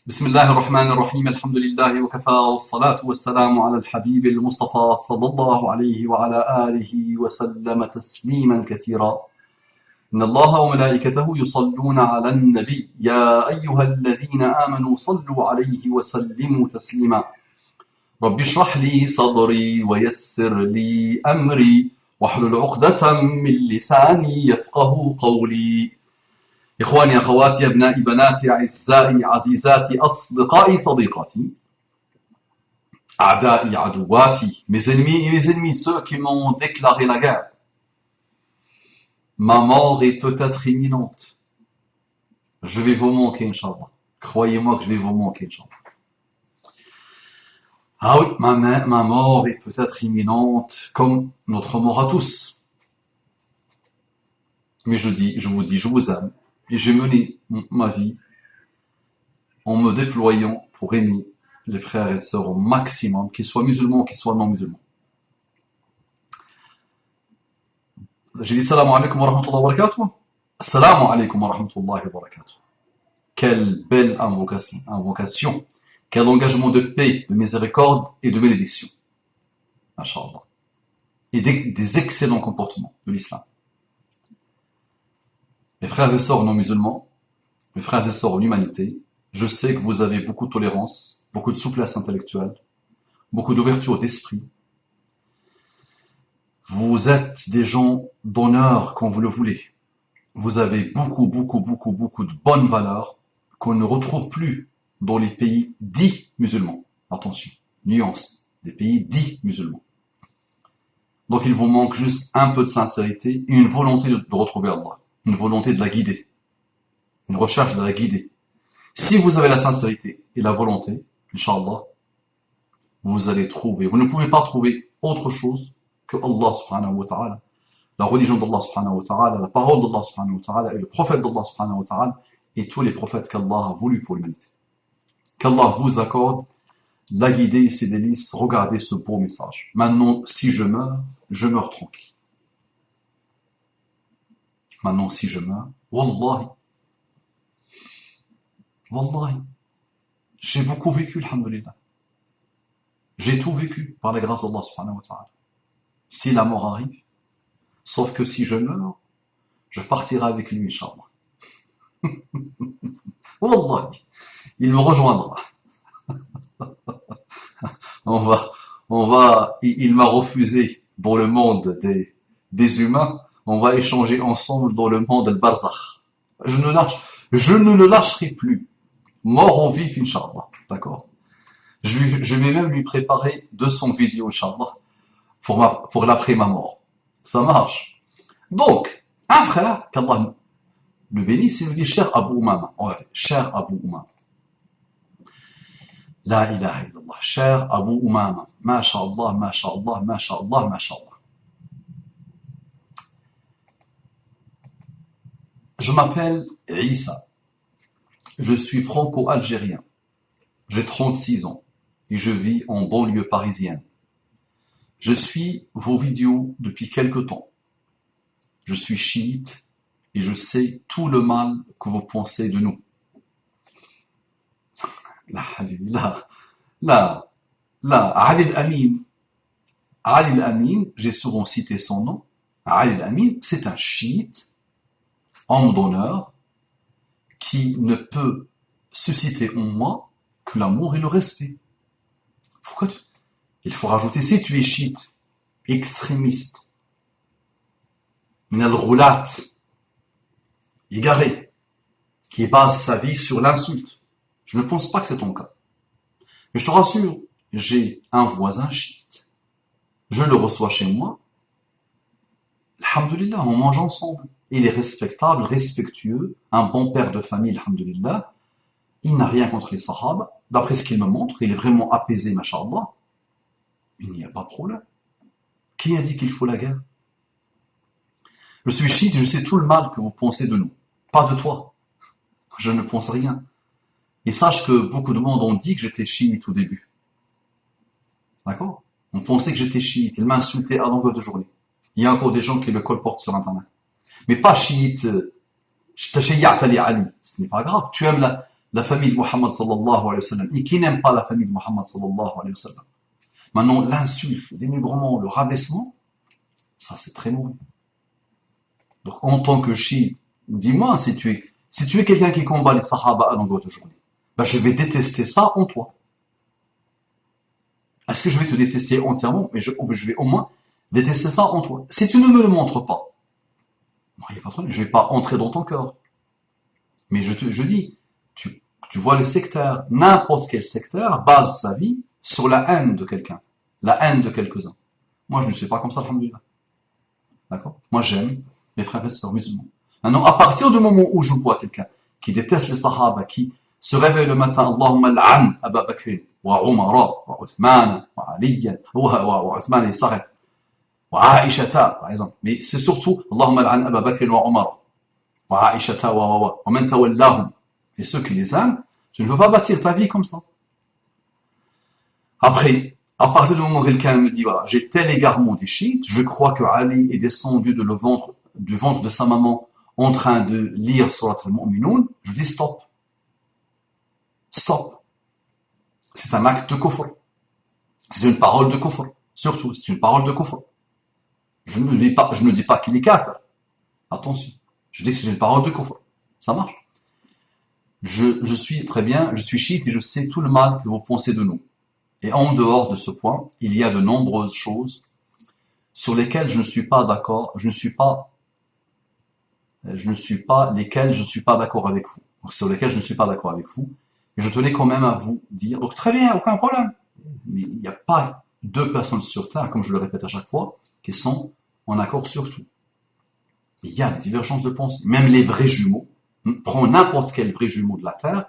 بسم الله الرحمن الرحيم الحمد لله وكفى والصلاة والسلام على الحبيب المصطفى صلى الله عليه وعلى آله وسلم تسليما كثيرا إن الله وملائكته يصلون على النبي يا أيها الذين آمنوا صلوا عليه وسلموا تسليما رب اشرح لي صدري ويسر لي أمري واحلل عقدة من لساني يفقه قولي إخواني أخواتي أبنائي بناتي أعزائي عزيزاتي أصدقائي صديقاتي أعدائي عدواتي mes ennemis ceux qui m'ont déclaré la guerre. Ma mort est peut-être imminente. Je vais vous manquer, Inch'Allah. Croyez-moi que je vais vous manquer, Inch'Allah. Ah oui, ma mort est peut-être imminente, comme notre mort à tous. Mais je vous dis, je vous aime. Et j'ai mené ma vie en me déployant pour aimer les frères et sœurs au maximum, qu'ils soient musulmans ou qu'ils soient non musulmans. J'ai dit salam alaikum wa rahmatullahi wa barakatuh. Salam alaikum wa rahmatullahi wa barakatuh. Quelle belle invocation, quel engagement de paix, de miséricorde et de bénédiction. Masha'Allah. Et des excellents comportements de l'islam. Mes frères et sœurs non musulmans, mes frères et sœurs en humanité, je sais que vous avez beaucoup de tolérance, beaucoup de souplesse intellectuelle, beaucoup d'ouverture d'esprit. Vous êtes des gens d'honneur quand vous le voulez. Vous avez beaucoup de bonnes valeurs qu'on ne retrouve plus dans les pays dits musulmans. Attention, nuance, des pays dits musulmans. Donc il vous manque juste un peu de sincérité et une volonté de retrouver Allah. Une volonté de la guider, une recherche de la guider. Si vous avez la sincérité et la volonté, Inch'Allah, vous allez trouver, vous ne pouvez pas trouver autre chose que Allah subhanahu wa ta'ala, la religion d'Allah subhanahu wa ta'ala, la parole d'Allah subhanahu wa ta'ala et le prophète d'Allah subhanahu wa ta'ala et tous les prophètes qu'Allah a voulu pour l'humanité. Qu'Allah vous accorde la guider et ses délices, regardez ce beau message. Maintenant, si je meurs tranquille. Maintenant, si je meurs, Wallahi, j'ai beaucoup vécu, alhamdulillah. J'ai tout vécu par la grâce d'Allah subhanahu wa ta'ala. Si la mort arrive, sauf que si je meurs, je partirai avec lui, Inch'Allah. Wallahi, il me rejoindra. Il m'a refusé dans le monde des humains. On va échanger ensemble dans le monde al-Barzakh. Je ne le lâcherai plus. Mort en vif, Inch'Allah. D'accord? Je vais même lui préparer 200 vidéos, Inch'Allah, pour l'après ma mort. Ça marche. Donc, un frère, qu'Allah le bénisse, il nous dit, cher Abu Umama. Cher Abu Umama. La ilaha illallah. Cher Abu Umama. Masha'Allah, Masha'Allah, Masha'Allah, Masha'Allah. Je m'appelle Issa. Je suis franco-algérien. J'ai 36 ans et je vis en banlieue parisienne. Je suis vos vidéos depuis quelque temps. Je suis chiite et je sais tout le mal que vous pensez de nous. Ali al-Amin, j'ai souvent cité son nom. Ali al-Amin, c'est un chiite, homme d'honneur, qui ne peut susciter en moi que l'amour et le respect. Pourquoi il faut rajouter, si tu es chiite, extrémiste, min al-ghulat, égaré, qui base sa vie sur l'insulte. Je ne pense pas que c'est ton cas. Mais je te rassure, j'ai un voisin chiite. Je le reçois chez moi. Alhamdulillah, on mange ensemble. Il est respectable, respectueux, un bon père de famille, alhamdulillah. Il n'a rien contre les sahaba. D'après ce qu'il me montre, il est vraiment apaisé, masha'Allah. Il n'y a pas de problème. Qui a dit qu'il faut la guerre? Je suis chiite, je sais tout le mal que vous pensez de nous. Pas de toi. Je ne pense rien. Et sache que beaucoup de monde ont dit que j'étais chiite au début. D'accord? On pensait que j'étais chiite. Ils m'insultaient à longueur de journée. Il y a encore des gens qui le colportent sur Internet. Mais pas chiite, ce n'est pas grave. Tu aimes la famille de Muhammad sallallahu alayhi wa sallam et qui n'aime pas la famille de Muhammad sallallahu alayhi wa sallam. Maintenant, l'insulte, le dénigrement, le rabaissement, ça c'est très mauvais. Donc en tant que chiite, dis-moi, si tu es quelqu'un qui combat les sahaba à longueur de journée, ben, je vais détester ça en toi. Est-ce que je vais te détester entièrement? Mais je vais au moins détester ça en toi. Si tu ne me le montres pas, bon, il y a pas de problème, je ne vais pas entrer dans ton cœur. Mais je dis, tu vois les sectaires, n'importe quel sectaire base sa vie sur la haine de quelqu'un, la haine de quelques-uns. Moi, je ne suis pas comme ça, alhamdoulilah. D'accord? Moi, j'aime mes frères et sœurs musulmans. Maintenant, à partir du moment où je vois quelqu'un qui déteste les sahaba, qui se réveille le matin, Allahumma al'an Abu Bakr, wa Umara, wa Uthman, wa Ali, wa Uthman, il s'arrête. Wa Aishata, par exemple. Mais c'est surtout, Allahumma al'an Abu Bakr wa Umara, wa Aishata, wa man tawallahum. Et ceux qui les aiment, tu ne veux pas bâtir ta vie comme ça. Après, à partir du moment où quelqu'un me dit, voilà, j'ai tel égarement des chiites, je crois que Ali est descendu du ventre de sa maman en train de lire Surat al-Mu'minun, je dis stop. Stop. C'est un acte de kufr. C'est une parole de kufr. Surtout, c'est une parole de kufr. Je ne dis pas qu'il est kafir. Attention. Je dis que c'est une parole de kufr. Ça marche. Je suis très bien, je suis chiite et je sais tout le mal que vous pensez de nous. Et en dehors de ce point, il y a de nombreuses choses sur lesquelles je ne suis pas d'accord, lesquelles je ne suis pas d'accord avec vous. Donc, sur lesquelles je ne suis pas d'accord avec vous. Et je tenais quand même à vous dire, donc très bien, aucun problème. Mais il n'y a pas deux personnes sur Terre, comme je le répète à chaque fois, qui sont en accord sur tout. Il y a des divergences de pensée. Même les vrais jumeaux, prends n'importe quel vrai jumeau de la Terre,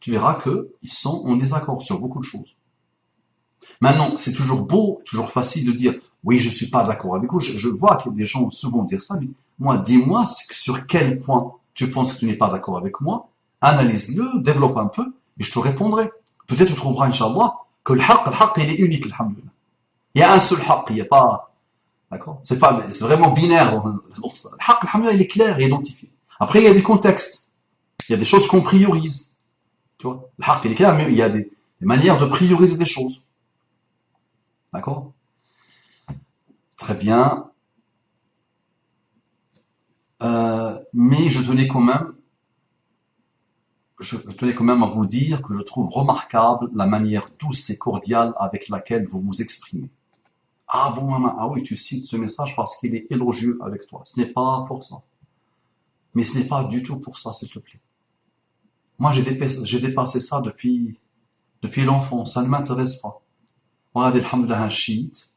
tu verras qu'ils sont en désaccord sur beaucoup de choses. Maintenant, c'est toujours beau, toujours facile de dire oui, je ne suis pas d'accord avec vous. Je vois que des gens souvent dire ça, mais moi, dis-moi sur quel point tu penses que tu n'es pas d'accord avec moi, analyse-le, développe un peu, et je te répondrai. Peut-être tu trouveras, Inch'Allah, que le haqq, il est unique, alhamdoulilah. Il y a un seul haqq, il n'y a pas. D'accord? C'est vraiment binaire. Le haqq, alhamdoulilah, il est clair et identifié. Après, il y a des contextes. Il y a des choses qu'on priorise. Tu vois? Le haqq, il est clair, mais il y a des manières de prioriser des choses. D'accord? Très bien. Mais je tenais quand même à vous dire que je trouve remarquable la manière douce et cordiale avec laquelle vous vous exprimez. Ah bon, maman, ah oui, tu cites ce message parce qu'il est élogieux avec toi. Ce n'est pas pour ça. Mais ce n'est pas du tout pour ça, s'il te plaît. Moi, j'ai dépassé ça depuis l'enfance. Ça ne m'intéresse pas. Regardez, alhamdoulilah, un chiite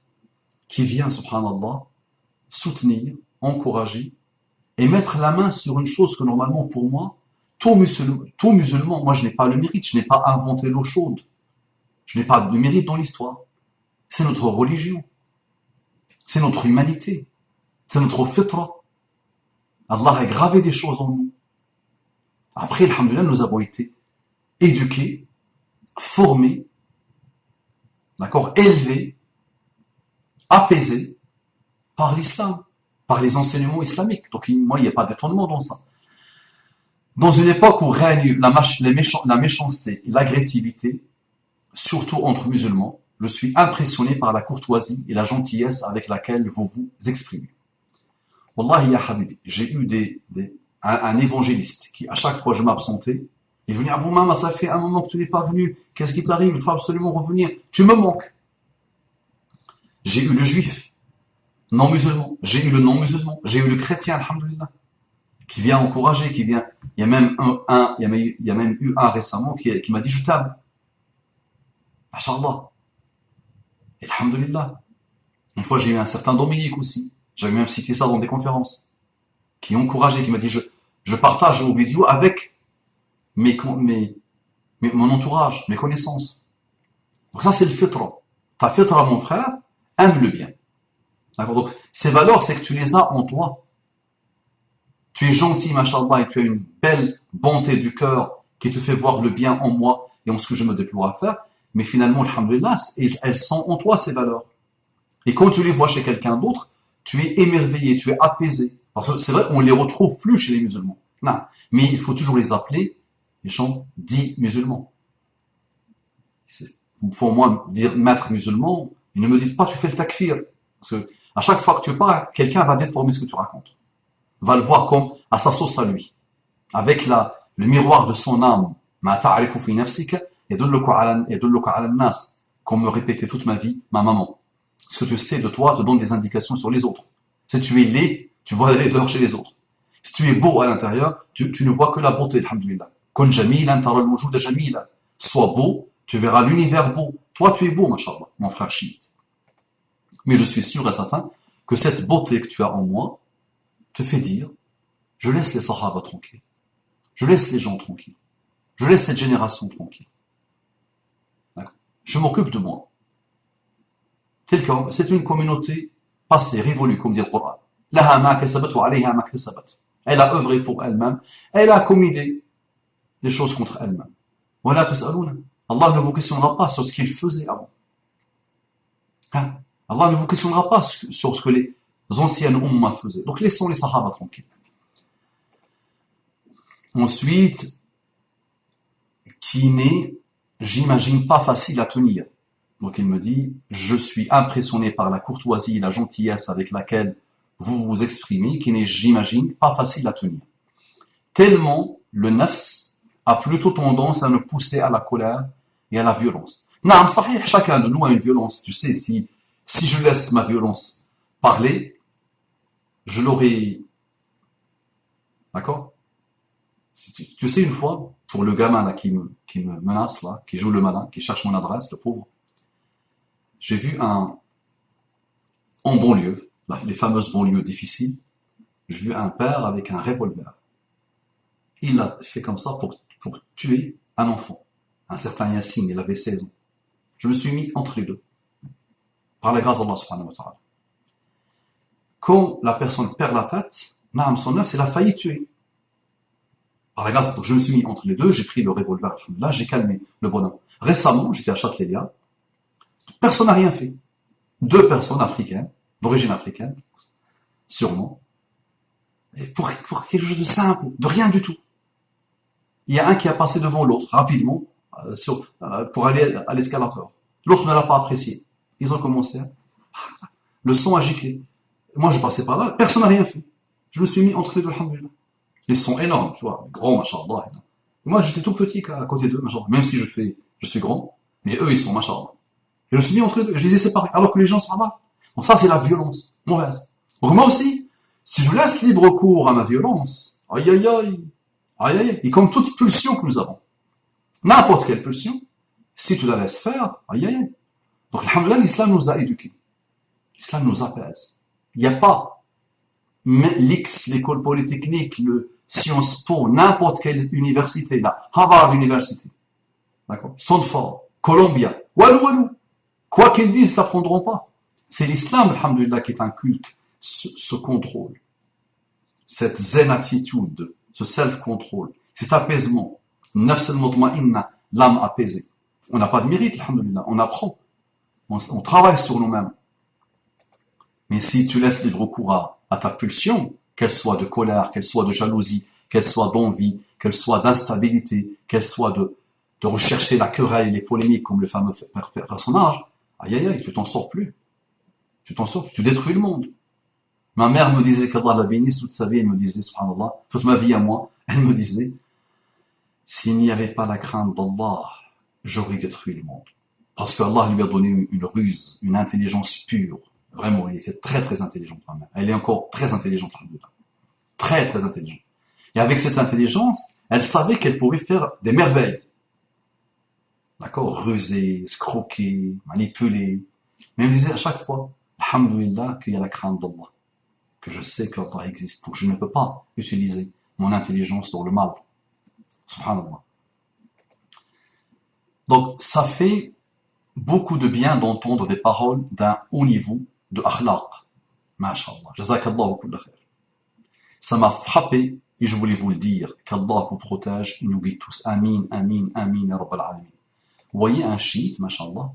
qui vient, subhanallah, soutenir, encourager et mettre la main sur une chose que normalement, pour moi, tout musulman, moi je n'ai pas le mérite, je n'ai pas inventé l'eau chaude. Je n'ai pas de mérite dans l'histoire. C'est notre religion. C'est notre humanité. C'est notre fitra. Allah a gravé des choses en nous. Après, alhamdoulilah, nous avons été éduqués, formés, d'accord, élevés, apaisés par l'islam, par les enseignements islamiques. Donc, moi, il n'y a pas d'étonnement dans ça. Dans une époque où règne la méchanceté et l'agressivité, surtout entre musulmans, je suis impressionné par la courtoisie et la gentillesse avec laquelle vous vous exprimez. Wallahi ya habibi, j'ai eu un évangéliste qui, à chaque fois que je m'absentais, il venait à vous, maman, ça fait un moment que tu n'es pas venu, qu'est-ce qui t'arrive, il faut absolument revenir, tu me manques. J'ai eu le juif, non musulman, j'ai eu le non musulman, j'ai eu le chrétien, alhamdoulilah, qui vient encourager, qui vient, il y a même eu un récemment qui m'a dit je t'aime. Masha'Allah. Et alhamdoulilah. Une fois j'ai eu un certain Dominique aussi, j'avais même cité ça dans des conférences, qui encourageait, qui m'a dit je partage vos vidéos avec mon entourage, mes connaissances. Donc ça c'est le fitra. Ta fitra, mon frère, aime le bien. D'accord? Donc ces valeurs, c'est que tu les as en toi. Tu es gentil, machallah, et tu as une belle bonté du cœur qui te fait voir le bien en moi et en ce que je me déploie à faire. Mais finalement, alhamdoulilah, elles sont en toi, ces valeurs. Et quand tu les vois chez quelqu'un d'autre, tu es émerveillé, tu es apaisé. Parce que c'est vrai, on ne les retrouve plus chez les musulmans. Non. Mais il faut toujours les appeler les gens dits musulmans. Pour moi, dire maître musulman, ils ne me disent pas tu fais le takfir. Parce que à chaque fois que tu parles, quelqu'un va déformer ce que tu racontes. Va le voir comme à sa sauce à lui. Avec le miroir de son âme. Ma ta'rifu fi nafsika yadulluka ala an-nas. Comme me répétait toute ma vie ma maman. Ce que tu sais de toi te donne des indications sur les autres. Si tu es laid, tu vois la laideur chez les autres. Si tu es beau à l'intérieur, tu ne vois que la beauté, alhamdulillah. Kun jamilan tara al-wujuda jamila. Sois beau, tu verras l'univers beau. Toi, tu es beau, mashallah, mon frère chiite. Mais je suis sûr et certain que cette beauté que tu as en moi te fait dire, je laisse les sahaba tranquilles. Je laisse les gens tranquilles. Je laisse cette génération tranquille. Je m'occupe de moi. C'est une communauté passée, révolue, comme dit le Coran. Laha ma kasabat wa alayha ma kasabat. Elle a œuvré pour elle-même. Elle a commis des choses contre elle-même. Voilà tout ça. Allah ne vous questionnera pas sur ce qu'il faisait avant. Hein? Allah ne vous questionnera pas sur ce que les anciennes ummas faisaient. Donc laissons les sahaba tranquilles. Ensuite, qui n'est, j'imagine, pas facile à tenir. Donc il me dit, je suis impressionné par la courtoisie et la gentillesse avec laquelle vous vous exprimez, qui n'est, j'imagine, pas facile à tenir. Tellement le nafs a plutôt tendance à nous pousser à la colère et à la violence. Naam, sahih, chacun de nous a une violence. Tu sais, si je laisse ma violence parler, je l'aurai... D'accord? Tu sais, une fois, pour le gamin là, qui me menace, là, qui joue le malin, qui cherche mon adresse, le pauvre, j'ai vu en banlieue, les fameuses banlieues difficiles, j'ai vu un père avec un revolver. Il a fait comme ça pour tuer un enfant. Un certain Yassine, il avait 16 ans. Je me suis mis entre les deux. Par la grâce d'Allah subhanahu wa ta'ala. Quand la personne perd la tête, Naam son œuvre, c'est la failli tuer. Par la grâce, donc je me suis mis entre les deux, j'ai pris le revolver, là j'ai calmé le bonhomme. Récemment, j'étais à Châtelélia, personne n'a rien fait. 2 personnes africaines, d'origine africaine, sûrement, et pour quelque chose de simple, de rien du tout. Il y a un qui a passé devant l'autre, rapidement, pour aller à l'escalator. L'autre ne l'a pas apprécié. Ils ont commencé à... Le son a giclé. Moi, je passais par là, personne n'a rien fait. Je me suis mis entre les deux, alhamdulillah. Ils sont énormes, tu vois, grands, machallah. Moi, j'étais tout petit à côté d'eux, machallah. Même si je suis grand, mais eux, ils sont machallah. Et je me suis mis entre les deux, je les ai séparés, alors que les gens sont là. Donc ça, c'est la violence, mauvaise. Donc moi aussi, si je laisse libre cours à ma violence, aïe aïe aïe, aïe aïe, et comme toute pulsion que nous avons, n'importe quelle pulsion, si tu la laisses faire, aïe aïe. Donc, alhamdoulilah, l'islam nous a éduqués. L'islam nous apaise. Il n'y a pas l'école polytechnique, le Sciences Po, n'importe quelle université, là, Harvard University, d'accord, Stanford, Columbia, walou. Quoi qu'ils disent, ils t'apprendront pas. C'est l'islam, alhamdoulilah, qui est un culte, ce contrôle, cette zen attitude, ce self-control, cet apaisement, nafs al-mutma'inna, l'âme apaisée. On n'a pas de mérite, alhamdoulilah, on apprend, on travaille sur nous-mêmes. Mais si tu laisses libre cours à ta pulsion, qu'elle soit de colère, qu'elle soit de jalousie, qu'elle soit d'envie, qu'elle soit d'instabilité, qu'elle soit de rechercher la querelle et les polémiques comme le fameux personnage, aïe aïe aïe, tu t'en sors plus. Tu détruis le monde. Ma mère me disait qu'Allah la bénisse toute sa vie, elle me disait, subhanallah, toute ma vie à moi, elle me disait, s'il n'y avait pas la crainte d'Allah, j'aurais détruit le monde. Parce qu'Allah lui a donné une ruse, une intelligence pure. Vraiment, elle était très très intelligente quand même. Elle est encore très intelligente, très très intelligente. Et avec cette intelligence, elle savait qu'elle pouvait faire des merveilles. D'accord, ruser, escroquer, manipuler. Mais elle me disait à chaque fois, alhamdoulilah, qu'il y a la crainte d'Allah. Que je sais qu'Allah existe. Donc je ne peux pas utiliser mon intelligence dans le mal. Subhanallah. Donc ça fait beaucoup de bien d'entendre des paroles d'un haut niveau de akhlaq. Masha'Allah. Jazakallahu kulla khair. Ça m'a frappé et je voulais vous le dire. Qu'Allah vous protège et nous guide tous. Amin, amin, amin, ya Rabbal Alamin. Vous voyez un chiite, masha'Allah,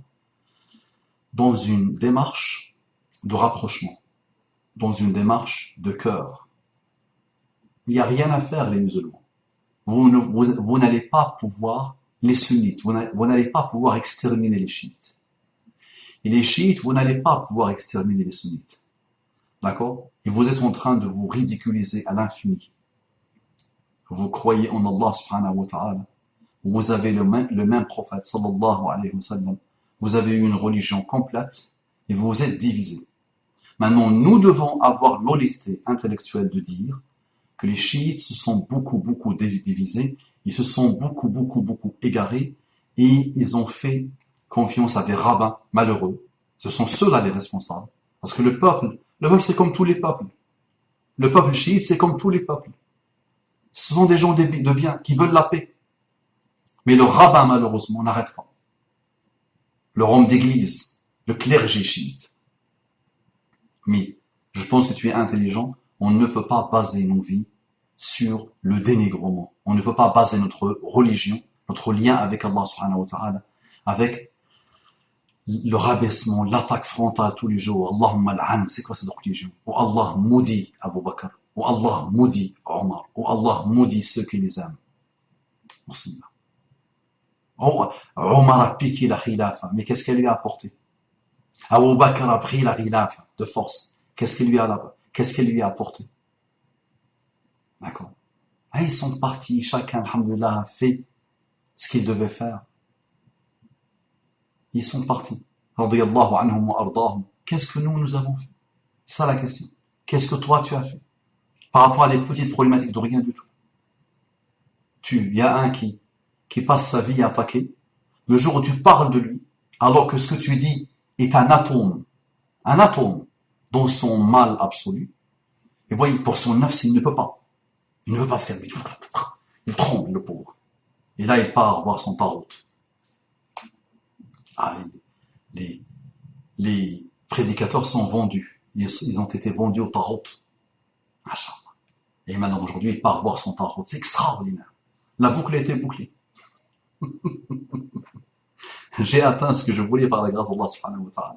dans une démarche de rapprochement, dans une démarche de cœur. Il n'y a rien à faire, les musulmans. vous n'allez pas pouvoir, les sunnites, vous n'allez pas pouvoir exterminer les chiites. Et les chiites, vous n'allez pas pouvoir exterminer les sunnites. D'accord? Et vous êtes en train de vous ridiculiser à l'infini. Vous croyez en Allah subhanahu wa ta'ala. Vous avez le même prophète sallallahu alayhi wa sallam. Vous avez une religion complète et vous vous êtes divisés. Maintenant, nous devons avoir l'honnêteté intellectuelle de dire que les chiites se sont beaucoup divisés, ils se sont beaucoup égarés et ils ont fait confiance à des rabbins malheureux. Ce sont ceux-là les responsables. Parce que le peuple c'est comme tous les peuples. Le peuple chiite, c'est comme tous les peuples. Ce sont des gens de bien qui veulent la paix. Mais le rabbin, malheureusement, n'arrête pas. Le homme d'église, le clergé chiite. Mais je pense que tu es intelligent. On ne peut pas baser nos vies sur le dénigrement. On ne peut pas baser notre religion, notre lien avec Allah subhanahu wa ta'ala, avec le rabaissement, l'attaque frontale tous les jours. Allahumma al'an, c'est quoi cette religion? Ou Allah maudit Abu Bakr, ou Allah maudit Omar, ou Allah maudit ceux qui les aiment. Omar a piqué la khilafa, mais qu'est-ce qu'elle lui a apporté? Abu Bakr a pris la khilafa de force. Qu'est-ce qu'elle lui a apporté? D'accord. Ah, ils sont partis, chacun, alhamdoulilah, a fait ce qu'il devait faire. Ils sont partis. Radiyallahu anhum wa ardahum. Qu'est-ce que nous avons fait? C'est ça la question. Qu'est-ce que toi tu as fait? Par rapport à des petites problématiques de rien du tout. Il y a un qui passe sa vie à attaquer. Le jour où tu parles de lui, alors que ce que tu dis est un atome dans son mal absolu, et voyez, pour son nafs, il ne peut pas. Il ne veut pas se calmer. Il tremble, le pauvre. Et là, il part voir son tarot. Ah, les prédicateurs sont vendus. Ils ont été vendus au tarot. Et maintenant, aujourd'hui, il part voir son tarot. C'est extraordinaire. La boucle a été bouclée. J'ai atteint ce que je voulais par la grâce d'Allah subhanahu wa ta'ala.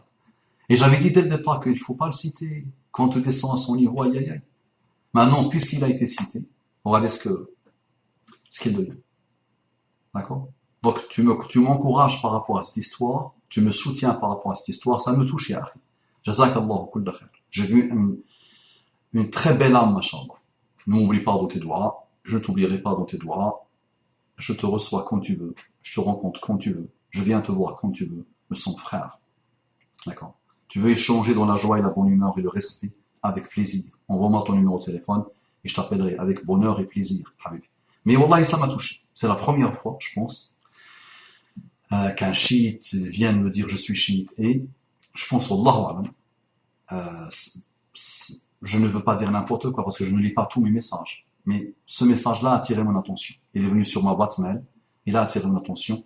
Et j'avais dit dès le départ qu'il ne faut pas le citer. Quand tu descends à son niveau, aïe aïe aïe. Maintenant, puisqu'il a été cité, regardez ce qu'il devient. D'accord? Donc, tu m'encourages par rapport à cette histoire, tu me soutiens par rapport à cette histoire, ça me touche, ya akhi. Jazakallahu kulla khair. J'ai vu une très belle âme, machallah. Ne m'oublie pas dans tes doigts, je ne t'oublierai pas dans tes doigts, je te reçois quand tu veux, je te rencontre quand tu veux, je viens te voir quand tu veux, me son frère. D'accord? Tu veux échanger dans la joie et la bonne humeur et le respect, avec plaisir. Envoie-moi ton numéro de téléphone et je t'appellerai avec bonheur et plaisir. Mais Wallah, ça m'a touché. C'est la première fois, je pense, qu'un chiite vienne me dire je suis chiite. Et je pense, Wallahu alam, je ne veux pas dire n'importe quoi parce que je ne lis pas tous mes messages. Mais ce message-là a attiré mon attention. Il est venu sur ma boîte mail. Il a attiré mon attention.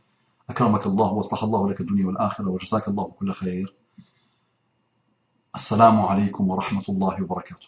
أكرمك الله وأصلح الله لك الدنيا والآخرة وجزاك الله كل خير. السلام عليكم ورحمة الله وبركاته.